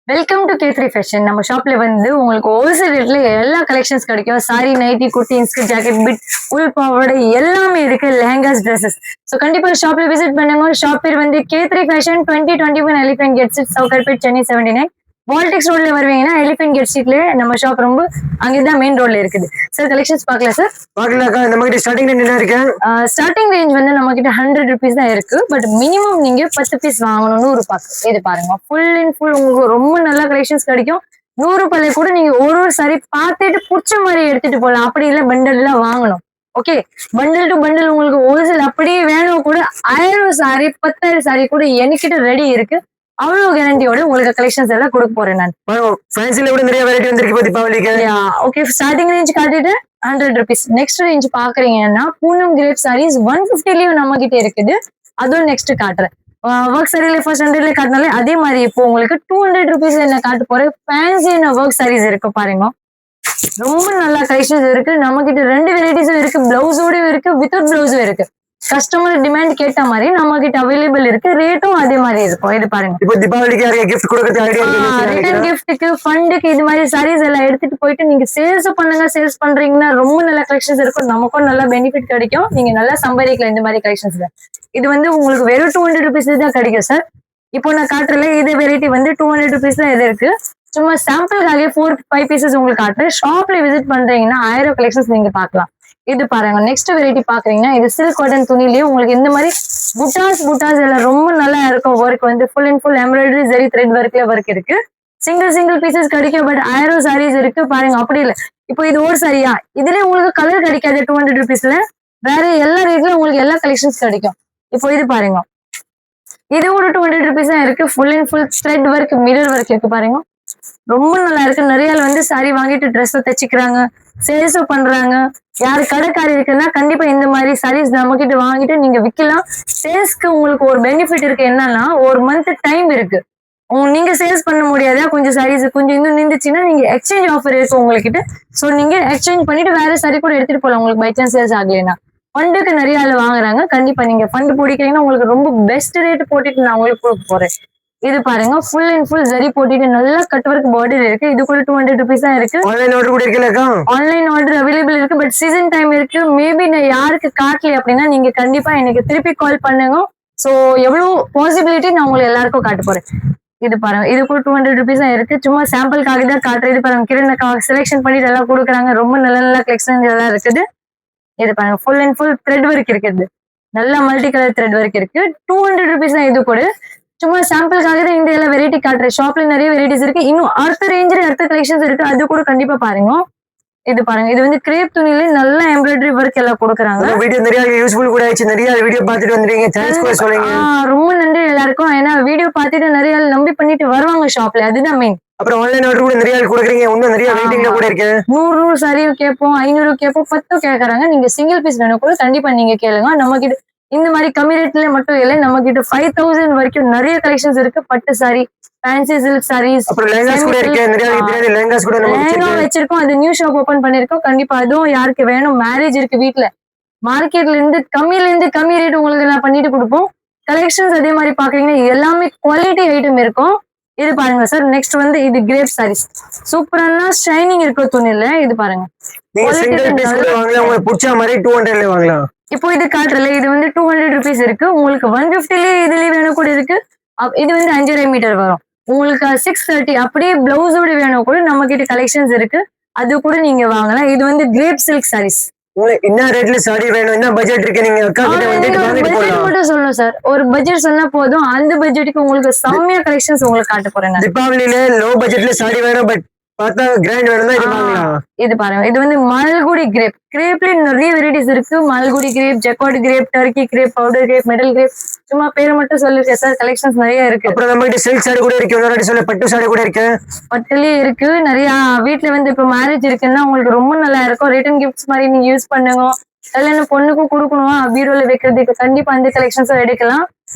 Welcome to K3 fashion. நம்ம ஷாப்ல வந்து உங்களுக்கு ஹோல்சேல் ரேட்ல எல்லா கலெக்ஷன்ஸ் கிடைக்கும். Sari, nighty, kurti, inskirt, jacket, bit, உள் பாவாடை எல்லாமே இருக்கு. லெஹங்காஸ், ட்ரெஸ்ஸஸ். ஸோ கண்டிப்பா ஷாப்ல விசிட் பண்ணுங்க. ஷாப் பேர் வந்து K3 fashion 2021 elephant gate street, Sowcarpet, Chennai 79. பால்டெக்ஸ் ரோட்ல வருவீங்கன்னா எலிஃபென்ட் கேட் ஸ்ட்ரீட்ல நம்ம ஷாப் ரொம்ப அங்கதான் மெயின் ரோட்ல இருக்குது. சார் கலெக்ஷன்ஸ் பார்க்கலாம் சார். பாக்கலாக்கா. நம்ம கிட்ட ஸ்டார்டிங் ரேஞ்ச் என்ன இருக்கு? ஸ்டார்டிங் ரேஞ்ச் வந்து நம்ம கிட்ட 100 rupees தான் இருக்கு. பட் மினிமம் நீங்க 10 பீஸ் வாங்கணும். 100 ரூபாய்க்கு. இது பாருங்க, ஃபுல் அண்ட் ஃபுல் உங்களுக்கு ரொம்ப நல்ல கலெக்ஷன்ஸ் கிடைக்கும். 100 ரூபாயில கூட நீங்க ஒரு சாரி பார்த்துட்டு பிடிச்ச மாதிரி எடுத்துட்டு போகலாம். அப்படி இல்லை பண்டல் எல்லாம் வாங்கணும். ஓகே, பண்டல் டு பண்டல் உங்களுக்கு ஹோல்சேல் அப்படியே வேணும் கூட 1000 சாரி 10,000 சாரி கூட என்கிட்ட ரெடி இருக்கு. அவ்வளவு கேரண்டியோட உங்களுக்கு கலெக்ஷன்ஸ் எல்லாம் கொடுக்க போறேன் நான். ஃபேன்சில கூட நிறைய வெரைட்டி வந்திருக்கு தீபாவளிக்கு. ஓகே, ஸ்டார்டிங் ரேஞ்ச் காட்டிட்டு 100 rupees. நெக்ஸ்ட் ரேஞ்ச் பாக்குறீங்கன்னா பூனம் கிரேப் சாரீஸ் 150லயும் நம்ம கிட்ட இருக்குது. அதுவும் நெக்ஸ்ட் காட்டுறேன். ஒர்க் சாரியில ஃபர்ஸ்ட் 100ல காட்டினாலே அதே மாதிரி இப்போ உங்களுக்கு 200 rupees என்ன காட்டு போறேன். ஃபேன்சியான ஒர்க் சாரீஸ் இருக்கு பாருங்க. ரொம்ப நல்ல கலெக்ஷன்ஸ் இருக்கு. நம்ம கிட்ட 2 வெரைட்டிஸும் இருக்கு. பிளவுஸோடயும் இருக்கு, வித்தவுட் பிளவுஸும் இருக்கு. கஸ்டமர் டிமாண்ட் கேட்ட மாதிரி நம்ம கிட்ட அவைலபிள் இருக்கு. ரேட்டும் அதே மாதிரி இருக்கும். இது பாருங்க. இப்போ தீபாவளிக்கு யாருக்கு கிஃப்ட் கொடுக்கிறது ஐடியா இருக்கு? ரிட்டர்ன் கிஃப்ட்டுக்கு, ஃபண்டுக்கு இது மாதிரி சாரீஸ் எல்லாம் எடுத்துட்டு போயிட்டு நீங்க சேல்ஸ் பண்ணுங்க. சேல்ஸ் பண்றீங்கன்னா ரொம்ப நல்ல கலெக்ஷன்ஸ் இருக்கும். நமக்கும் நல்ல பெனிஃபிட் கிடைக்கும். நீங்க நல்லா சம்பாதிக்கலாம் இந்த மாதிரி கலெக்ஷன்ஸ்ல. இது வந்து உங்களுக்கு வெறும் 200 rupees தான் கிடைக்கும் சார். இப்போ நான் காட்டுறல இது வெரைட்டி வந்து 200 rupees தான் இது இருக்கு. சும்மா சாம்பிளுக்காக 4-5 பீசஸ் உங்களுக்கு காட்டுறேன். ஷாப்ல விசிட் பண்றீங்கன்னா 1000 கலெக்ஷன்ஸ் நீங்க பார்க்கலாம். இது பாருங்க. நெக்ஸ்ட் வெரைட்டி பாக்குறீங்கன்னா இது சில்க் காட்டன் துணிலயே உங்களுக்கு இந்த மாதிரி புட்டாஸ் எல்லாம் ரொம்ப நல்லா இருக்கும். ஒர்க் வந்து full and full embroidery zari thread ஒர்க்ல ஒர்க் இருக்கு. சிங்கிள் பீசஸ் கிடைக்கும். பட் 1000 சாரீஸ் இருக்கு பாருங்க. அப்படி இல்லை, இப்போ இது ஒரு சாரியா இதுல உங்களுக்கு கலர் கிடைக்காது. 200 rupeesல வேற எல்லா ரேட்லயும் உங்களுக்கு எல்லா கலெக்ஷன்ஸ் கிடைக்கும். இப்போ இது பாருங்க, இது ஒரு 200 rupees தான் இருக்கு. Full and full thread work, mirror work இருக்கு பாருங்க. ரொம்ப நல்லா இருக்கு. நிறைய வந்து சாரி வாங்கிட்டு ட்ரெஸ் தச்சுக்கிறாங்க, சேல்ஸும் பண்றாங்க. யாரு கடைக்காரி இருக்குன்னா கண்டிப்பா இந்த மாதிரி சாரீஸ் நம்ம கிட்ட வாங்கிட்டு நீங்க விற்கலாம். சேல்ஸ்க்கு உங்களுக்கு ஒரு பெனிஃபிட் இருக்கு. என்னன்னா ஒரு மந்த் டைம் இருக்கு. நீங்க சேல்ஸ் பண்ண முடியாதா, கொஞ்சம் சாரீஸ் கொஞ்சம் இன்னும் நின்றுச்சுன்னா நீங்க எக்ஸ்சேஞ்ச் ஆஃபர் இருக்கு உங்ககிட்ட. ஸோ நீங்க எக்ஸ்சேஞ்ச் பண்ணிட்டு வேற சாரி கூட எடுத்துட்டு போகலாம். உங்களுக்கு பை சான்ஸ் சேல்ஸ் ஆகலைன்னா ஃபண்டுக்கு நிறைய ஆள் வாங்குறாங்க. கண்டிப்பா நீங்க ஃபண்ட் பிடிக்கிறீங்கன்னா உங்களுக்கு ரொம்ப பெஸ்ட் ரேட் போட்டுட்டு நான் உங்களுக்கு கொடுக்க போறேன். இது பாருங்க, ஃபுல் அண்ட் ஃபுல் ஜரி போட்டுட்டு நல்லா கட் ஒர்க் பார்டர் இருக்கு. இது கூட 200 rupees தான் இருக்கு. ஆன்லைன் ஆர்டர் கூட இருக்குல்லக்கா? ஆன்லைன் ஆர்டர் அவைலபிள் இருக்கு. பட் சீசன் டைம் இருக்கு. மேபி நான் யாருக்கு காட்டல அப்படின்னா நீங்க கண்டிப்பா எனக்கு திருப்பி கால் பண்ணுங்க. சோ எவ்வளவு பாசிபிலிட்டி நான் உங்களுக்கு எல்லாருக்கும் காட்ட போறேன். இது பாருங்க, இது கூட 200 rupees தான் இருக்கு. சும்மா சாம்பிளுக்காக தான் காட்டுறேன். இது பாருங்க, கிரணக்காக செலெக்ஷன் பண்ணிட்டு எல்லாம் கொடுக்குறாங்க. ரொம்ப நல்ல நல்ல கலெக்ஷன் எல்லாம் இருக்குது. இது பாருங்க, full and full thread work இருக்குது. நல்ல மல்டி கலர் த்ரெட் ஒர்க் இருக்கு. 200 rupees தான். இது கூட சும்மா சாம்பிளுக்காக தான் இந்த எல்லாம் வெரைட்டி காட்டுறேன். ஷாப்ல நிறைய வெரைட்டிஸ் இருக்கு. இன்னும் அடுத்த ரேஞ்சில் அடுத்த கலெக்ஷன்ஸ் இருக்கு. அது கூட கண்டிப்பா பாருங்க. இது பாருங்க, இது வந்து கிரேப் துணியில நல்ல எம்ப்ராய்டரி ஒர்க் எல்லாம் கொடுக்குறாங்க. வீடியோ நிறைய யூஸ்ஃபுல் கூட ஆயிடுச்சு. நிறைய வீடியோ பார்த்துட்டு வந்துறீங்க. தேங்க்ஸ் ஃபார் சொல்லுங்க. ரொம்ப நன்றி எல்லாருக்கும். ஏன்னா வீடியோ பார்த்துட்டு நிறைய நம்பி பண்ணிட்டு வருவாங்க ஷாப்ல. அதுதான் மெயின். அப்புறம் ஆன்லைன் ஆர்டர் கூட நிறைய கொடுக்குறீங்க. இன்னும் நிறைய வெயிட்டிங்ல கூட இருக்கு. 100 சாரியும் கேட்போம், 500 கேட்போம், 10 கேட்கறாங்க. நீங்க சிங்கிள் பீஸ் வேணும் கூட கண்டிப்பா நீங்க கேளுங்க. நம்ம கிட்ட இந்த மாதிரி கம்மி ரேட்ல மட்டும் இல்லை, நம்ம கிட்ட 5000 வரைக்கும் நிறைய கலெக்ஷன்ஸ் இருக்கு. பட்டு சாரி, ஃபேன்சி சில்க் சாரீஸ், அப்புறம் லெஹங்காஸ் கூட இருக்கு. நிறைய லெஹங்காஸ் கூட நம்ம வச்சிருக்கோம். அது நியூ ஷாப் ஓபன் பண்ணிருக்கோம். கண்டிப்பா அதுவும் யாருக்கு வேணும், மேரேஜ் இருக்கு வீட்டுல, மார்க்கெட்ல இருந்து கம்மி ரேட் உங்களுக்கு நான் பண்ணிட்டு கொடுப்போம். கலெக்ஷன்ஸ் அதே மாதிரி பாக்குறீங்கன்னா எல்லாமே குவாலிட்டி ஐட்டம் இருக்கும். இது பாருங்க சார். நெக்ஸ்ட் வந்து இது கிரேப் சாரீஸ், சூப்பரான ஷைனிங் இருக்கும் துணியில. இது பாருங்க, உங்களுக்கு பிடிச்ச மாதிரி 200ல வாங்கலாம். இப்போ இது காட்டுறல, இது வந்து 200 rupees இருக்கு. உங்களுக்கு 150லயே இதுலயே வேணும் கூட இருக்கு. இது வந்து 5.5 மீட்டர் வரும். உங்களுக்கு 630 அப்படியே பிளவுஸோட வேணும் கூட நம்ம கிட்ட கலெக்ஷன்ஸ் இருக்கு. அது கூட நீங்க வாங்கலாம். இது வந்து கிரேப் சில்க் சாரீஸ். உங்களுக்கு என்ன ரேட்ல சாரி வேணும், என்ன பட்ஜெட் இருக்கு, நீங்க அக்கா கிட்ட வந்து வாங்கிட்டு போலாம். மட்டும் சொல்லணும் சார். ஒரு பட்ஜெட் சொன்னா போதும். அந்த பட்ஜெட்டுக்கு உங்களுக்கு செம்மையா கலெக்ஷன்ஸ் உங்களுக்கு காட்ட போறேன். தீபாவளியில லோ பட்ஜெட்ல சாரி வேணும், பட் பார்த்தா கிராண்ட் வேணும் தான் இது வாங்கலாம். இது பாருங்க, இது வந்து மல்குடி கிரேப். கிரேப்ல நிறைய வெரைட்டிஸ் இருக்கு. Malgudi crepe, jacquard crepe, turkey crepe, powder crepe, metal crepe. சும்மா பேர் மட்டும் சொல்லிருக்கேன் சார். கலெக்ஷன்ஸ் நிறைய இருக்கு. அப்புறம் நம்ம கிட்ட சில்க் சாரி கூட இருக்கு. இன்னொரு சொல்ல பட்டு சாரி கூட இருக்கு. பட்டுலயே இருக்கு நிறைய. வீட்டுல வந்து இப்ப மேரேஜ் இருக்குன்னா உங்களுக்கு ரொம்ப நல்லா இருக்கும். ரிட்டர்ன் கிஃப்ட்ஸ் மாதிரி நீங்க யூஸ் பண்ணுங்க. கல்யாணம் பொண்ணுக்கும் கொடுக்கணும், பீரோல வைக்கிறதுக்கு கண்டிப்பா அந்த கலெக்ஷன்ஸ் எடுக்கலாம்.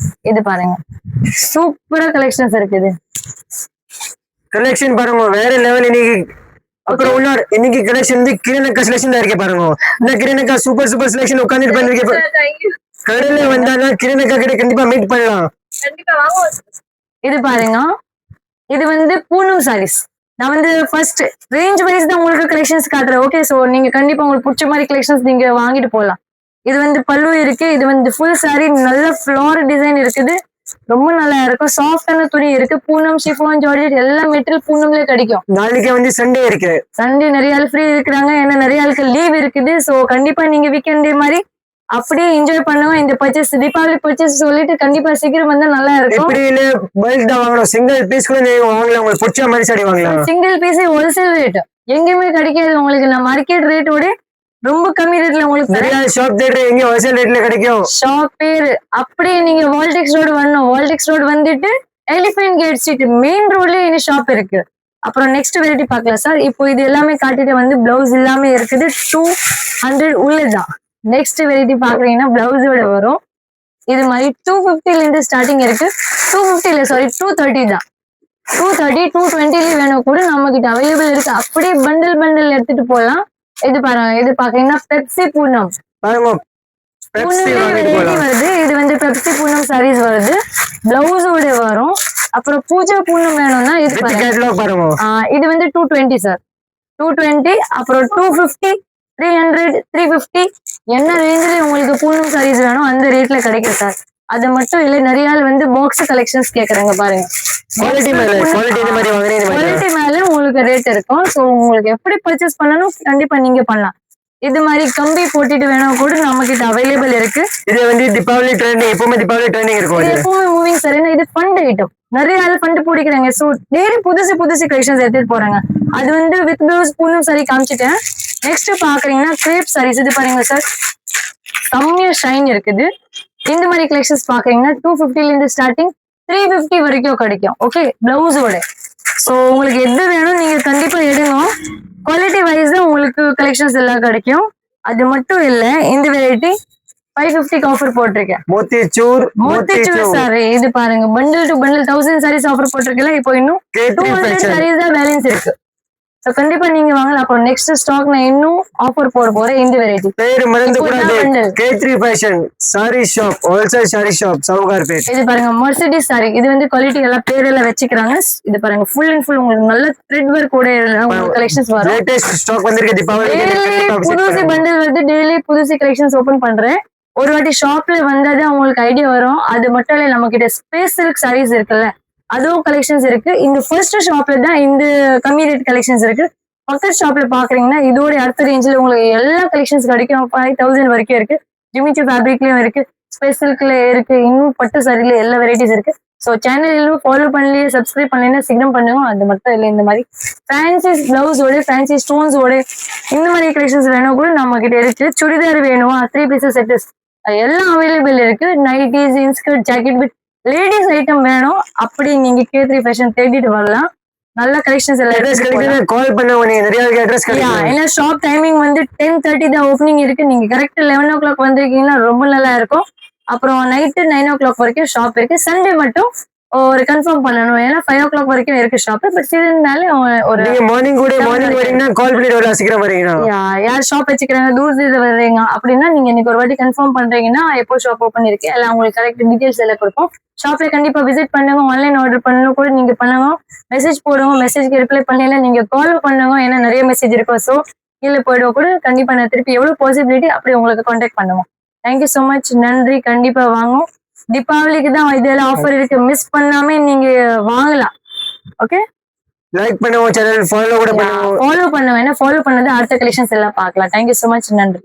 இது பாருங்க, சூப்பரா கலெக்ஷன்ஸ் இருக்குது. கலெக்ஷன் பாருங்க வேற லெவல் இன்னைக்கு. அப்புறம் இன்னைக்கு கலெக்ஷன் வந்து கிரணக்கா செலக்ஷன் தான் இருக்கு பாருங்க. இந்த கிரணக்கா சூப்பர் செலக்ஷன் உட்காந்துட்டு பண்ணிருக்கேன். கடையில வந்தாலும் கிரணக்கா கிட்ட கண்டிப்பா மீட் பண்ணலாம். இது பாருங்க, இது வந்து பூனம் சாரீஸ். நான் வந்து ஃபர்ஸ்ட் ரேஞ்ச் வைஸ் தான் உங்களுக்கு கலெக்ஷன்ஸ் காட்டுறேன். ஓகே, சோ நீங்க கண்டிப்பா உங்களுக்கு பிடிச்ச மாதிரி கலெக்ஷன்ஸ் நீங்க வாங்கிட்டு போகலாம். இது வந்து பல்லு இருக்கு. இது வந்து ஃபுல் சாரி, நல்ல ஃபிளோர் டிசைன் இருக்குது. ரொம்ப நல்லா இருக்கும். சாஃப்டான துணி இருக்கு. பூனம், ஷிஃபான், ஜார்ஜெட் எல்லா மெட்டீரியல் பூனம்லயே கிடைக்கும். நாளைக்கு வந்து சண்டே இருக்கு. சண்டே நிறைய ஆள் ஃப்ரீ இருக்கிறாங்க. ஏன்னா நிறைய ஆளுக்கு லீவ் இருக்குது. சோ கண்டிப்பா நீங்க வீக்கெண்ட் மாதிரி அப்படியே என்ஜாய் பண்ணுவோம். இந்த பர்ச்சேஸ் தீபாவளி பர்ச்சேஸ் சொல்லிட்டு கண்டிப்பா சீக்கிரம் வந்தா நல்லா இருக்கும். இப்படி இல்ல பல்க் தான் வாங்கணும். சிங்கிள் பீஸ் கூட நீங்க வாங்கலாம். உங்களுக்கு பிடிச்ச மாதிரி சாரி வாங்கலாம். சிங்கிள் பீஸ் ஹோல்சேல் ரேட் எங்கேயுமே கிடைக்காது உங்களுக்கு. நான் மார்க்கெட் ரேட்டோட ரொம்ப கம்மி ரேட்ல உங்களுக்கு நிறைய ஷாப் தேடுற எங்க ஹோல்சேல் ரேட்ல கிடைக்கும். ஷாப் பேரு அப்படியே நீங்க வால்டெக்ஸ் ரோடு வரணும். வால்டெக்ஸ் ரோடு வந்துட்டு எலிஃபென்ட் கேட் ஸ்ட்ரீட் மெயின் ரோட்லயே இந்த ஷாப் இருக்கு. அப்புறம் நெக்ஸ்ட் வெரைட்டி பார்க்கலாம் சார். இப்போ இது எல்லாமே காட்டிட்டு வந்து பிளவுஸ் எல்லாமே இருக்குது. 200 உள்ளதான். நெக்ஸ்ட் வெரைட்டி பாக்குறீங்கன்னா பிளவுஸோட வரும். இது மாதிரி 250 இருந்து ஸ்டார்டிங் இருக்கு. 250 இல்ல சாரி 230 தான். 230 220 வேணும் கூட நம்ம கிட்ட அவைலபிள் இருக்கு. அப்படியே பண்டில் எடுத்துட்டு போகலாம். இது பாருங்க, இது பாக்குறீங்கன்னா பெப்சி பூனம் வருது. இது வந்து பெப்சி பூனம் சாரீஸ் வருது. பிளவுஸோட வரும். அப்புறம் பூஜா பூனம் வேணும்னா இது பாருங்க. இது வந்து 220 சார். 220 அப்புறம் 250 300 350 என்ன ரேஞ்சில உங்களுக்கு பூனம் சாரீஸ் வேணும் அந்த ரேட்ல கிடைக்கும் சார். அது மட்டும் இல்ல, நிறைய ஆள் வந்து பாக்ஸ் கலெக்ஷன்ஸ் கேக்குறாங்க பாருங்க. குவாலிட்டி மேல உங்களுக்கு ரேட் இருக்கும். சோ உங்களுக்கு எப்படி பர்ச்சேஸ் பண்ணணும் கண்டிப்பா நீங்க பண்ணலாம். இது மாதிரி கம்பி போட்டுட்டு வேணும் கூட நம்ம கிட்ட அவைலபிள் இருக்கு. இது வந்து தீபாவளி ட்ரெண்டிங், எப்பவுமே தீபாவளி ட்ரெண்டிங் இருக்கும். எப்பவுமே மூவிங் சார். இது ஃபண்ட் ஐட்டம். நிறைய ஆள் ஃபண்ட் பிடிக்கிறாங்க. சோ டெய்லி புதுசு கலெக்ஷன்ஸ் எடுத்துட்டு போறாங்க. அது வந்து வித் பிளவுஸ் பூனம் சாரி காமிச்சிட்டேன். நெக்ஸ்ட் பாக்குறீங்கன்னா கிரேப் சாரீஸ். இது பாருங்க சார், செம்மையா ஷைன் இருக்குது. இந்த மாதிரி கலெக்ஷன்ஸ் பாக்குறீங்கன்னா 250 இருந்து ஸ்டார்டிங் 350 வரைக்கும் கிடைக்கும். ஓகே, பிளவுஸோட. சோ உங்களுக்கு எது வேணும் நீங்க கண்டிப்பா எடுங்க. குவாலிட்டி வைஸ் தான் உங்களுக்கு கலெக்ஷன்ஸ் எல்லாம் கிடைக்கும். அது மட்டும் இல்ல, இந்த வெரைட்டி 550 ஆஃபர் போட்டிருக்கேன். மோத்திச்சூர் சாரி. இது பாருங்க, bundle to bundle 1000 saris offer போட்டிருக்கல. இப்போ இன்னும் 200 சாரீஸ் தான் பேலன்ஸ் இருக்கு. சோ கண்டிப்பா நீங்க வாங்கலாம். அப்புறம் நெக்ஸ்ட் ஸ்டாக் நான் இன்னும் ஆஃபர் போட போறேன். இந்த வெரைட்டி பேர் மறந்து கூடாது. K3 fashion sorry shop, wholesale sorry shop, Sowcarpet. இது பாருங்க மர்சிடிஸ் சாரி. இது வந்து குவாலிட்டி எல்லாம் பேரெல்லாம் வச்சுக்கிறாங்க. இது பாருங்க ஃபுல் அண்ட் ஃபுல் உங்களுக்கு நல்ல த்ரெட் வர்க் கூட உங்களுக்கு கலெக்ஷன்ஸ் வரும். லேட்டஸ்ட் ஸ்டாக் வந்திருக்கு தீபாவளிக்கு. புதுசு பண்டில் வந்து டெய்லி புதுசு கலெக்ஷன்ஸ் ஓபன் பண்றேன். ஒரு வாட்டி ஷாப்ல வந்தாதான் உங்களுக்கு ஐடியா வரும். அது மட்டும் இல்ல, நம்ம கிட்ட ஸ்பேஸ் சில்க் சாரீஸ் இருக்குல்ல, அதுவும் கலெக்ஷன்ஸ் இருக்கு. இந்த ஃபர்ஸ்ட் ஷாப்ல தான் இந்த கம்மி ரேட் கலெக்ஷன்ஸ் இருக்கு. பக்கத்து ஷாப்ல பாக்குறீங்கன்னா இதோட அடுத்த ரேஞ்சில் உங்களுக்கு எல்லா கலெக்ஷன்ஸ் கிடைக்கும். 5000 வரைக்கும் இருக்கு. ஜிமிச்சு ஃபேப்ரிக்லயும் இருக்கு, ஸ்பேஸ் சில்க்ல இருக்கு, இன்னும் பட்டு சாரில எல்லா வெரைட்டிஸ் இருக்கு. ஸோ சேனல் இன்னும் ஃபாலோ பண்ணலையே, சப்ஸ்கிரைப் பண்ணலைன்னா சீக்கிரம் பண்ணுங்க. அது மட்டும் இல்லை, இந்த மாதிரி ஃபேன்சி பிளவுஸோட ஃபேன்சி ஸ்டோன்ஸோட இந்த மாதிரி கலெக்ஷன்ஸ் வேணும் கூட நம்ம கிட்ட இருக்கு. சுடிதார் வேணுமா 3 பீசஸ் செட்டஸ் எல்லாம் அவைலபிள் இருக்கு. Nighties, inskirt, jacket with ladies item வேணும் அப்படி நீங்க K3 ஃபேஷன் தேடிட்டு வரலாம். நல்ல கலெக்ஷன்ஸ் எல்லாம் கால் பண்ணுங்க. நிறைய அட்ரஸ் கிடைக்கும். ஏன்னா ஷாப் டைமிங் வந்து 10:30 தான் ஓப்பனிங் இருக்கு. நீங்க கரெக்ட் 11 o'clock வந்திருக்கீங்கன்னா ரொம்ப நல்லா இருக்கும். அப்புறம் நைட்டு 9 o'clock வரைக்கும் ஷாப் இருக்கு. சண்டே மட்டும் ஒரு கன்ஃபார்ம் பண்ணணும். ஏன்னா 5 o'clock வரைக்கும் இருக்கு ஷாப். பட் சீசன்னால ஒரு மார்னிங் வரீங்கன்னா கால் பண்ணிட்டு வரலாம். சீக்கிரம் வரீங்கன்னா யார் ஷாப் வச்சுக்கிறாங்க தூரத்துல வர்றீங்க அப்படின்னா நீங்க இன்னைக்கு ஒரு வாட்டி கன்ஃபார்ம் பண்றீங்கன்னா எப்போ ஷாப் ஓப்பன் இருக்கு எல்லாம் உங்களுக்கு கரெக்ட் டீடைல்ஸ் எல்லாம் கொடுப்போம். ஷாப்ல கண்டிப்பா விசிட் பண்ணுங்க. ஆன்லைன் ஆர்டர் பண்ணணும் கூட நீங்க பண்ணுங்க. மெசேஜ் போடுங்க. மெசேஜ்க்கு ரிப்ளை பண்ணல நீங்க கால் பண்ணுங்க. ஏன்னா நிறைய மெசேஜ் இருக்கும். ஸோ கீழே போயிடுவோம் கூட கண்டிப்பா நான் திருப்பி எவ்வளவு பாசிபிலிட்டி அப்படி உங்களுக்கு கான்டாக்ட் பண்ணுவோம். Thank you so much. நன்றி. கண்டிப்பா வாங்கும். தீபாவளிக்கு தான் இதெல்லாம் ஆஃபர் இருக்கு. மிஸ் பண்ணாம நீங்க வாங்கலாம். ஓகே, லைக் பண்ணுங்க, சேனல் ஃபாலோ கூட பண்ணுங்க. ஃபாலோ பண்ணுவேன். ஃபாலோ பண்ணது அடுத்த கலெக்ஷன்ஸ் எல்லாம் பார்க்கலாம். Thank you so much. நன்றி.